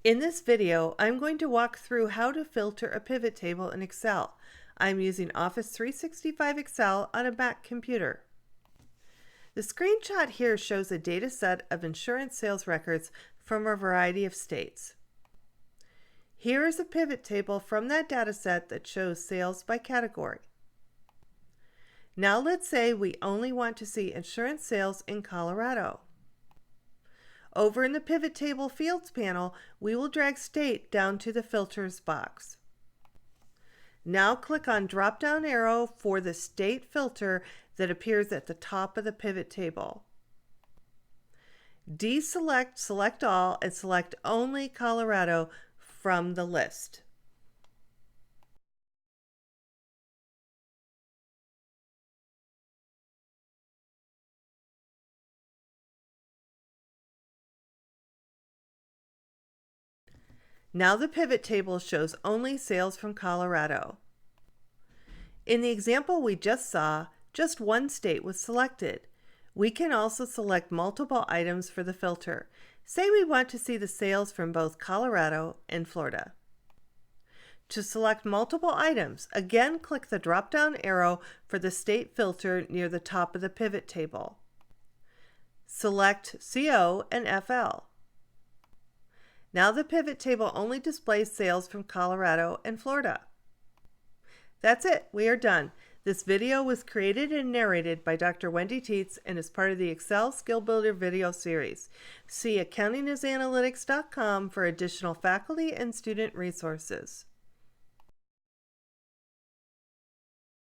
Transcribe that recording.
In this video, I'm going to walk through how to filter a pivot table in Excel. I'm using Office 365 Excel on a Mac computer. The screenshot here shows a data set of insurance sales records from a variety of states. Here is a pivot table from that data set that shows sales by category. Now let's say we only want to see insurance sales in Colorado. Over in the Pivot Table Fields panel, we will drag State down to the Filters box. Now click on drop-down arrow for the state filter that appears at the top of the pivot table. Deselect Select All and select only Colorado from the list. Now the pivot table shows only sales from Colorado. In the example we just saw, just one state was selected. We can also select multiple items for the filter. Say we want to see the sales from both Colorado and Florida. To select multiple items, again click the drop-down arrow for the state filter near the top of the pivot table. Select CO and FL. Now the pivot table only displays sales from Colorado and Florida. That's it, we are done. This video was created and narrated by Dr. Wendy Tietz and is part of the Excel Skill Builder video series. See accountingisanalytics.com for additional faculty and student resources.